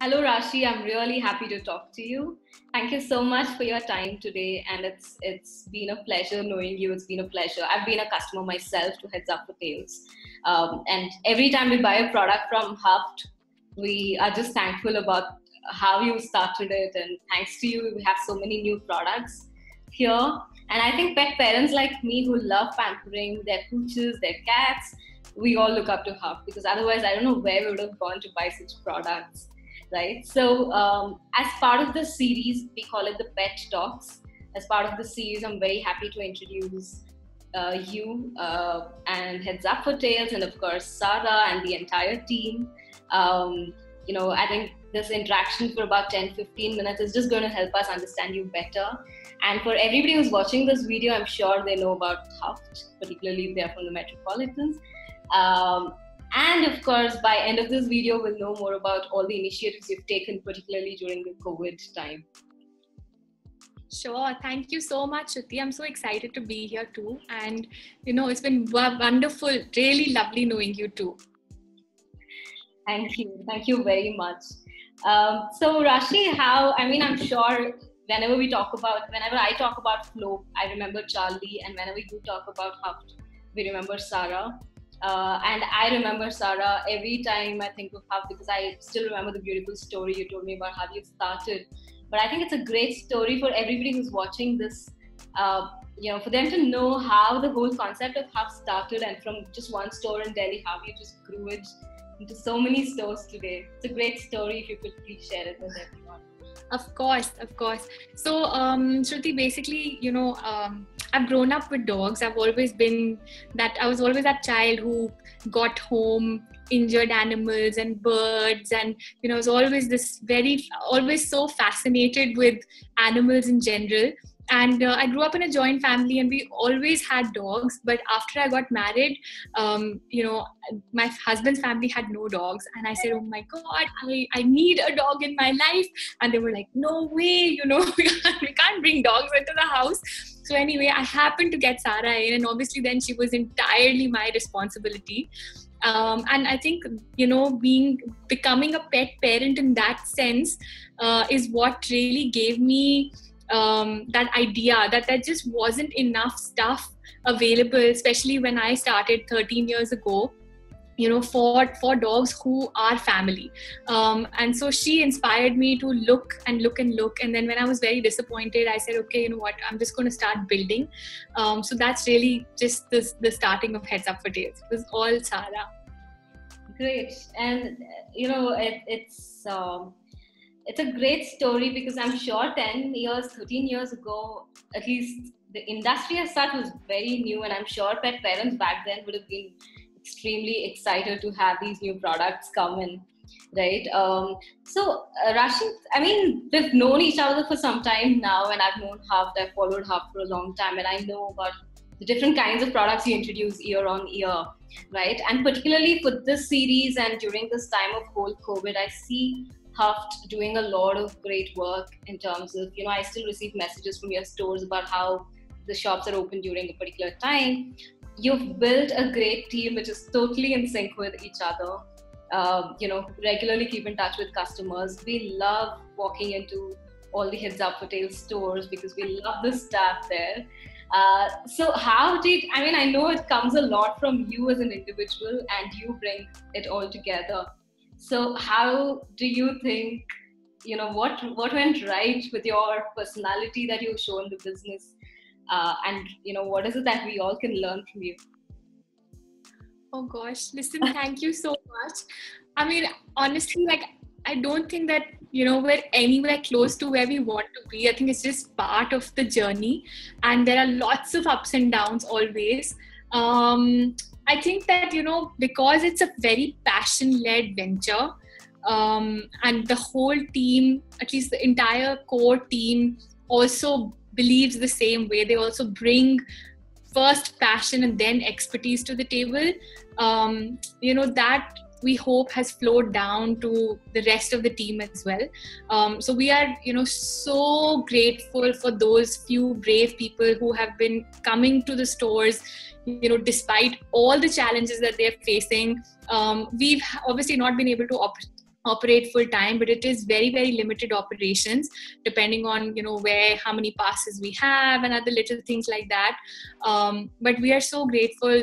Hello, Rashi. I'm really happy to talk to you. Thank you so much for your time today, and it's been a pleasure knowing you. It's been a pleasure. I've been a customer myself to Heads Up for Tails, and every time we buy a product from Huft, we are just thankful about how you started it, and thanks to you, we have so many new products here. And I think pet parents like me who love pampering their pooches, their cats, we all look up to Huft because otherwise, I don't know where we would have gone to buy such products, right? So, as part of the series, we call it the Pet Talks. As part of the series, I'm very happy to introduce you and Heads Up for Tails, and of course, Sarah and the entire team. I think this interaction for about 10-15 minutes is just going to help us understand you better. And for everybody who's watching this video, I'm sure they know about Huft, particularly if they're from the Metropolitans. And of course, by end of this video, we'll know more about all the initiatives you've taken, particularly during the COVID time. Sure. Thank you so much, Shruti. I'm so excited to be here too. And, it's been wonderful, really lovely knowing you too. Thank you. Thank you very much. So Rashi, I'm sure whenever I talk about Flow, I remember Charlie. And whenever you talk about Huft, we remember Sarah. And I remember Sarah every time I think of Huft because I still remember the beautiful story you told me about how you started. But I think it's a great story for everybody who's watching this, for them to know how the whole concept of Huft started and from just one store in Delhi, how you just grew it into so many stores today. It's a great story. If you could please share it with everyone. Of course. So, Shruti, basically, I've grown up with dogs. I was always that child who got home injured animals and birds, and I was always so fascinated with animals in general. And I grew up in a joint family and we always had dogs. But after I got married, my husband's family had no dogs. And I said, oh my God, I need a dog in my life. And they were like, no way, we can't bring dogs into the house. So anyway, I happened to get Sarah in, and obviously then she was entirely my responsibility. And I think, becoming a pet parent in that sense is what really gave me that idea that there just wasn't enough stuff available, especially when I started 13 years ago, for dogs who are family. And so she inspired me to look. And then when I was very disappointed, I said, okay, you know what, I'm just going to start building. So that's really just the starting of Heads Up for Tails. It was all Sarah. Great. And, it's a great story because I'm sure 13 years ago, at least the industry as such was very new, and I'm sure pet parents back then would have been extremely excited to have these new products come in, right? Rashi, we've known each other for some time now, and I've known Huft, I've followed Huft for a long time, and I know about the different kinds of products you introduce year on year, right? And particularly for this series and during this time of whole COVID, I see Huft doing a lot of great work in terms of, I still receive messages from your stores about how the shops are open during a particular time. You've built a great team which is totally in sync with each other. Regularly keep in touch with customers. We love walking into all the Heads Up for Tails stores because we love the staff there. So I know it comes a lot from you as an individual and you bring it all together. So how do you think, what went right with your personality that you show in the business? And what is it that we all can learn from you? Oh gosh, listen, thank you so much. Honestly, I don't think that, we're anywhere close to where we want to be. I think it's just part of the journey, and there are lots of ups and downs always. I think that, because it's a very passion-led venture, and the whole team, at least the entire core team, also believes the same way. They also bring first passion and then expertise to the table. That we hope has flowed down to the rest of the team as well. So we are, so grateful for those few brave people who have been coming to the stores, despite all the challenges that they're facing. We've obviously not been able to operate full time, but it is very, very limited operations depending on, where, how many passes we have and other little things like that. But we are so grateful,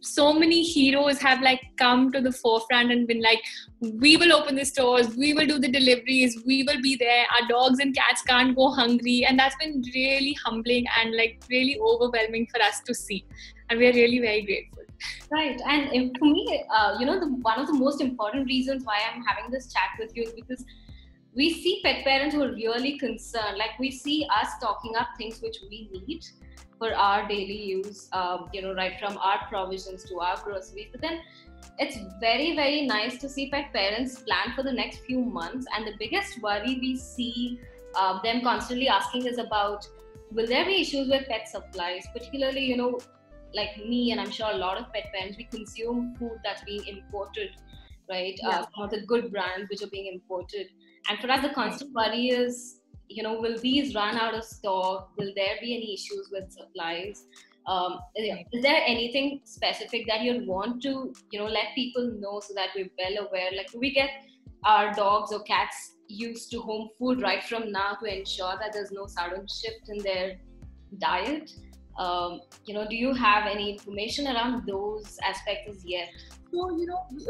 so many heroes have like come to the forefront and been like, we will open the stores, we will do the deliveries, we will be there, our dogs and cats can't go hungry. And that's been really humbling and like really overwhelming for us to see, and we are really very grateful. Right. And for me, one of the most important reasons why I'm having this chat with you is because we see pet parents who are really concerned. Like, we see us talking up things which we need for our daily use, right from our provisions to our groceries. But then it's very, very nice to see pet parents plan for the next few months. And the biggest worry we see them constantly asking is about, will there be issues with pet supplies? Particularly, like me, and I'm sure a lot of pet parents, we consume food that's being imported, right? Yeah. Some of the good brands which are being imported. And for us, the constant worry is, will these run out of stock? Will there be any issues with supplies? Is there anything specific that you'd want to, let people know so that we're well aware? Like, do we get our dogs or cats used to home food right from now to ensure that there's no sudden shift in their diet? Do you have any information around those aspects as yet? So,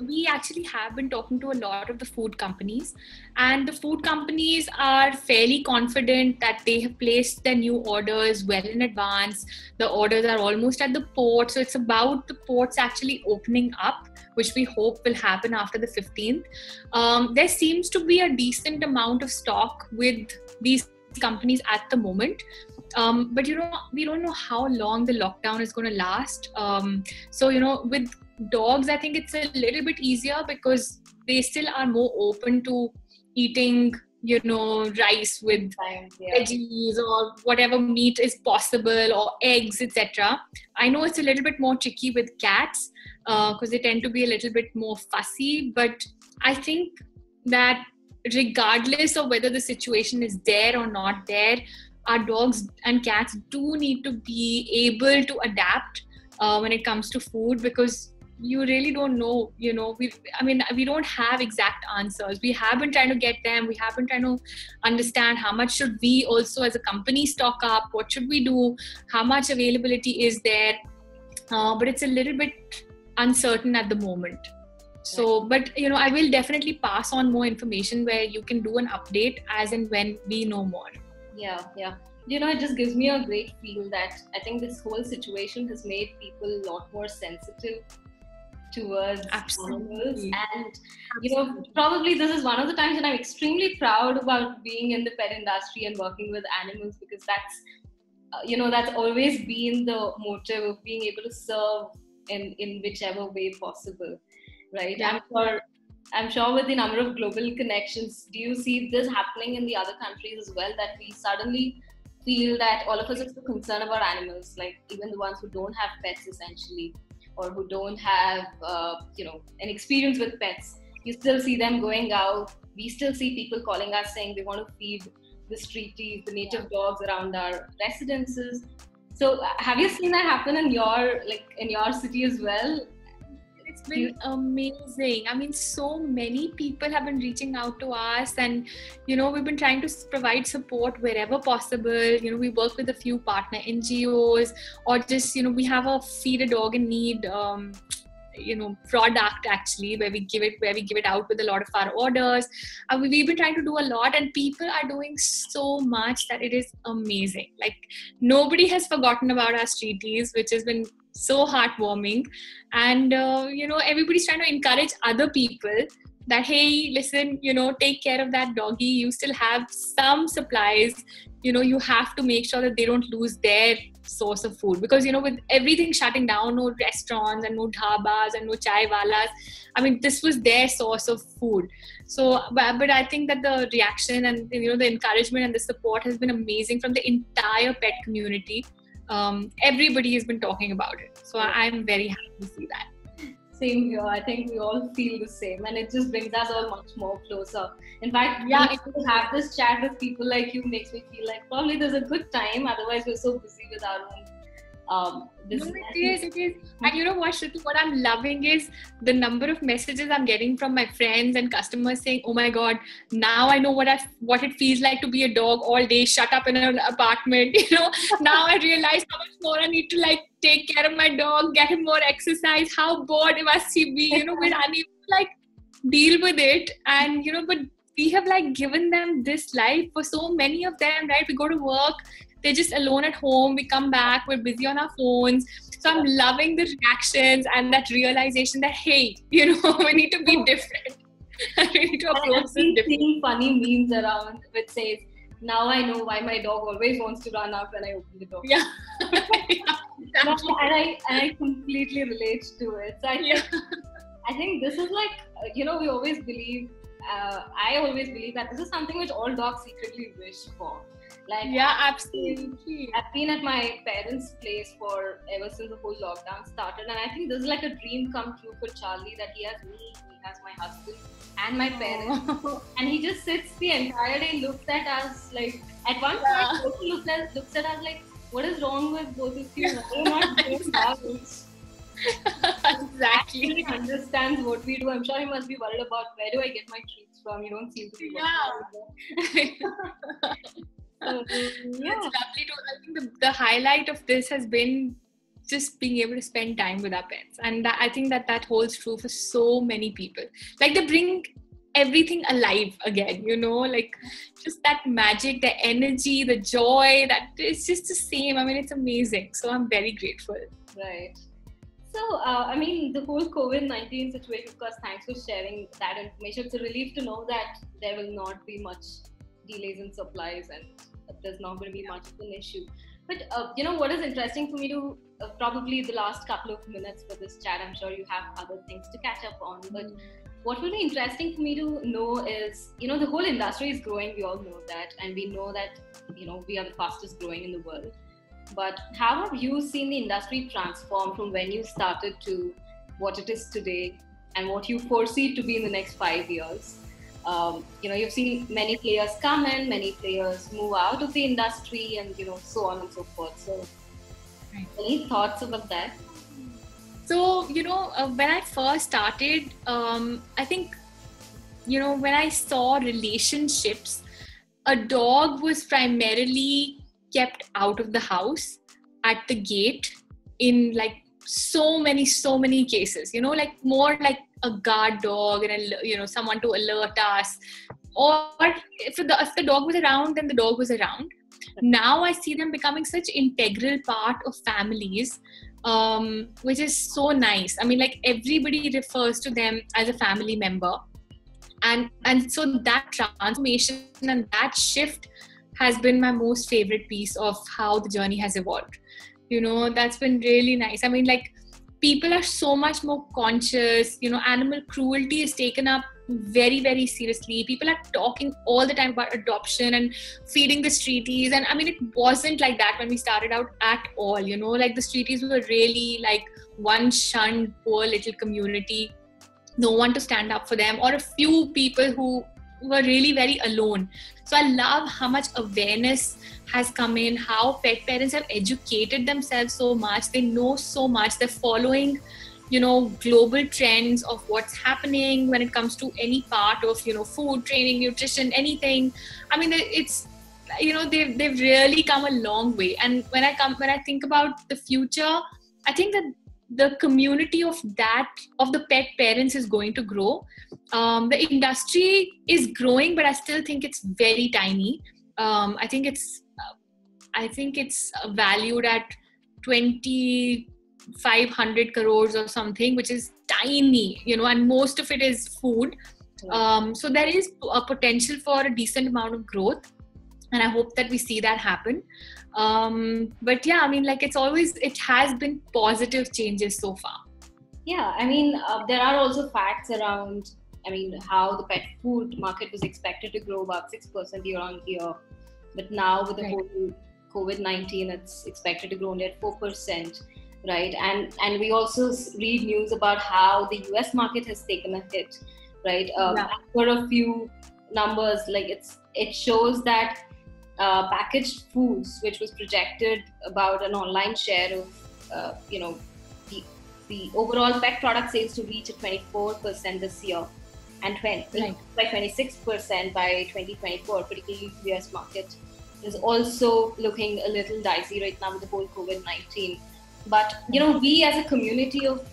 we actually have been talking to a lot of the food companies, and the food companies are fairly confident that they have placed their new orders well in advance. The orders are almost at the port. So it's about the ports actually opening up, which we hope will happen after the 15th. There seems to be a decent amount of stock with these companies at the moment. But we don't know how long the lockdown is going to last. So with dogs, I think it's a little bit easier because they still are more open to eating, rice with veggies or whatever meat is possible, or eggs, etc. I know it's a little bit more tricky with cats because they tend to be a little bit more fussy. But I think that regardless of whether the situation is there or not there, our dogs and cats do need to be able to adapt when it comes to food, because you really don't know, we don't have exact answers. We have been trying to get them. We have been trying to understand how much should we also as a company stock up, what should we do, how much availability is there. But it's a little bit uncertain at the moment. So, but I will definitely pass on more information where you can do an update as and when we know more. Yeah. It just gives me a great feel that I think this whole situation has made people a lot more sensitive towards animals. And probably this is one of the times when I'm extremely proud about being in the pet industry and working with animals, because that's that's always been the motive of being able to serve in whichever way possible, right? Yeah. I'm sure with the number of global connections, do you see this happening in the other countries as well, that we suddenly feel that all of us are so concerned about animals, like even the ones who don't have pets essentially, or who don't have an experience with pets, you still see them going out. We still see people calling us saying they want to feed the streeties, the native dogs around our residences. So have you seen that happen in your city as well? It's been amazing. I mean, so many people have been reaching out to us, and we've been trying to provide support wherever possible. We work with a few partner NGOs, or just we have a Feed a Dog in Need product actually, where we give it out with a lot of our orders. We've been trying to do a lot, and people are doing so much that it is amazing. Like, nobody has forgotten about our streeties, which has been so heartwarming. And everybody's trying to encourage other people that, hey, listen, take care of that doggy. You still have some supplies. You have to make sure that they don't lose their source of food, because with everything shutting down, no restaurants and no dhabas and no chai walas, I mean, this was their source of food. So but I think that the reaction and the encouragement and the support has been amazing from the entire pet community. Everybody has been talking about it, so I'm very happy to see that. Same here. I think we all feel the same, and it just brings us all much more closer. In fact, to have this chat with people like you makes me feel like probably there's a good time. Otherwise, we're so busy with our This No, it is. And you know what, Shruti, what I'm loving is the number of messages I'm getting from my friends and customers saying, "Oh my God, now I know what it feels like to be a dog all day, shut up in an apartment." Now I realize how much more I need to like take care of my dog, get him more exercise. How bored must he be? We're unable to like deal with it, and but we have like given them this life for so many of them, right? We go to work, they're just alone at home, we come back, we're busy on our phones. So I'm loving the reactions and that realization that, hey, we need to be different. We need to approach this differently. Seeing funny memes around which says, "Now I know why my dog always wants to run out when I open the door." Yeah. Exactly. And I completely relate to it. So I think this is like, we always believe, I always believe that this is something which all dogs secretly wish for. Like, yeah, absolutely. I've been at my parents' place ever since the whole lockdown started, and I think this is like a dream come true for Charlie, that he has me, he has my husband, and my parents, and he just sits the entire day, looks at us like. At one point, he looks at us like, "What is wrong with both of you? Why are you not doing that?" Exactly. He understands what we do. I'm sure he must be worried about, where do I get my treats from? You don't seem to be worried. It's lovely to. I think the highlight of this has been just being able to spend time with our pets, and I think that holds true for so many people. Like, they bring everything alive again, like just that magic, the energy, the joy, that it's just the same. I mean, it's amazing. So I'm very grateful. Right. So, the whole COVID-19 situation, of course, thanks for sharing that information. It's a relief to know that there will not be much delays in supplies and there's not going to be much of an issue. But, what is interesting for me to, probably the last couple of minutes for this chat, I'm sure you have other things to catch up on, but what will be interesting for me to know is, the whole industry is growing, we all know that, and we know that, we are the fastest growing in the world. But how have you seen the industry transform from when you started to what it is today, and what you foresee to be in the next 5 years? You've seen many players come in, many players move out of the industry, and so on and so forth. So, any thoughts about that? So, when I first started, I think, when I saw relationships, a dog was primarily kept out of the house at the gate in like so many cases, like more like a guard dog and someone to alert us, or if the dog was around, then the dog was around. Now I see them becoming such integral part of families, which is so nice. I mean, like, everybody refers to them as a family member, and so that transformation and that shift has been my most favorite piece of how the journey has evolved. That's been really nice. I mean, like, people are so much more conscious. Animal cruelty is taken up very, very seriously. People are talking all the time about adoption and feeding the streeties. And I mean, it wasn't like that when we started out at all. Like, the streeties were really like one shunned, poor little community. No one to stand up for them, or a few people who were really very alone. So I love how much awareness has come in, how pet parents have educated themselves so much. They know so much. They're following, global trends of what's happening when it comes to any part of, food, training, nutrition, anything. I mean, it's, they've really come a long way. And when I think about the future, I think that the community of the pet parents is going to grow. The industry is growing, but I still think it's very tiny. I think it's valued at 2,500 crores or something, which is tiny, and most of it is food. So there is a potential for a decent amount of growth, and I hope that we see that happen. But yeah, I mean, like, it has been positive changes so far. Yeah, I mean, there are also facts around, how the pet food market was expected to grow about 6% year on year. But now with the whole COVID-19, it's expected to grow only at 4%, right? And we also read news about how the US market has taken a hit, right? For a few numbers, like, it shows that packaged foods, which was projected about an online share of, the overall pet product sales to reach at 24% this year, and by 26% by 2024, particularly the US market is also looking a little dicey right now with the whole COVID-19. But we as a community of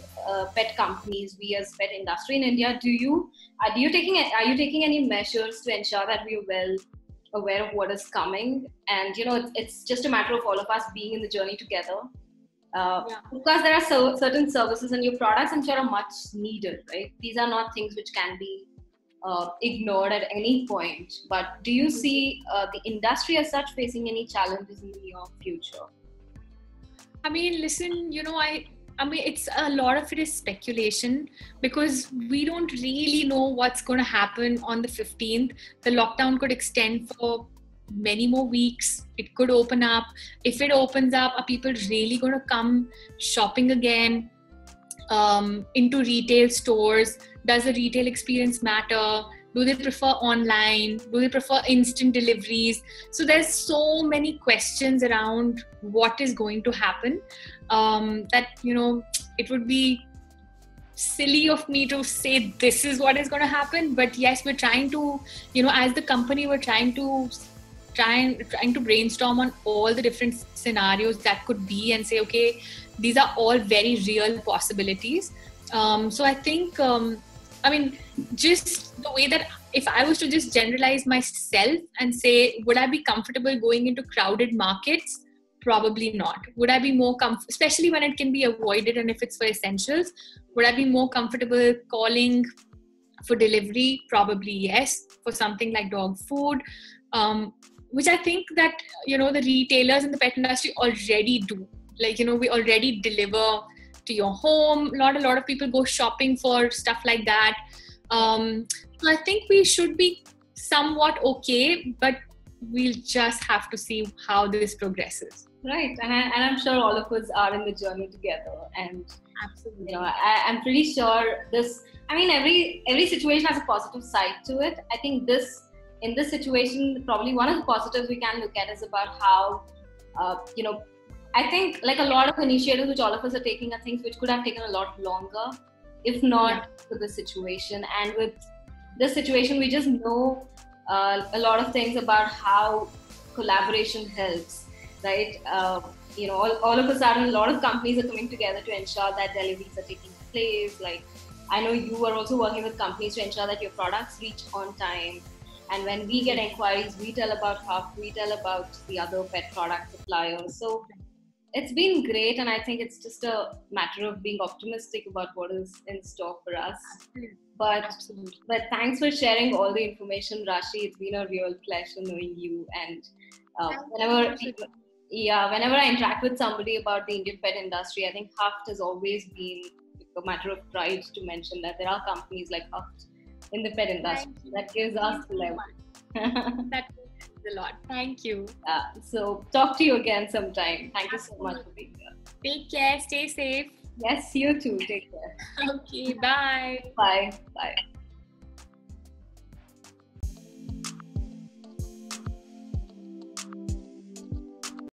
pet companies, we as pet industry in India, are you taking any measures to ensure that we are well aware of what is coming? And it's just a matter of all of us being in the journey together. Because there are certain services and your products, I'm sure, are much needed, right? These are not things which can be ignored at any point. But do you see the industry as such facing any challenges in the near future? I mean, listen, I mean, it's a lot of it is speculation, because we don't really know what's going to happen on the 15th. The lockdown could extend for many more weeks. It could open up. If it opens up, are people really going to come shopping again into retail stores? Does the retail experience matter? Do they prefer online? Do they prefer instant deliveries? So there's so many questions around what is going to happen that, it would be silly of me to say this is what is going to happen. But yes, we're trying to, as the company, we're trying to brainstorm on all the different scenarios that could be and say, okay, these are all very real possibilities. So I think, just the way that if I was to just generalize myself and say, would I be comfortable going into crowded markets? Probably not. Would I be more comfortable, especially when it can be avoided and if it's for essentials? Would I be more comfortable calling for delivery? Probably yes, for something like dog food, which I think that, the retailers in the pet industry already do. Like, we already deliver to your home. A lot of people go shopping for stuff like that. So I think we should be somewhat okay, but we'll just have to see how this progresses. Right, and I'm sure all of us are in the journey together. And absolutely, I'm pretty sure this. I mean, every situation has a positive side to it. I think in this situation, probably one of the positives we can look at is about how, I think like a lot of initiatives which all of us are taking are things which could have taken a lot longer, if not for the situation. And with this situation, we just know a lot of things about how collaboration helps, right? All of a sudden, a lot of companies are coming together to ensure that deliveries are taking place. Like, I know you are also working with companies to ensure that your products reach on time. And when we get inquiries, we tell about Huff, we tell about the other pet product suppliers. So it's been great, and I think it's just a matter of being optimistic about what is in store for us. But thanks for sharing all the information, Rashi. It's been a real pleasure knowing you. And whenever I interact with somebody about the Indian pet industry, I think Huft has always been a matter of pride to mention that there are companies like Huft in the pet industry. That gives us the level. That means a lot. Thank you. So talk to you again sometime. Thank you so much for being here. Take care. Stay safe. Yes, you too. Take care. Okay. Bye. Bye. Bye.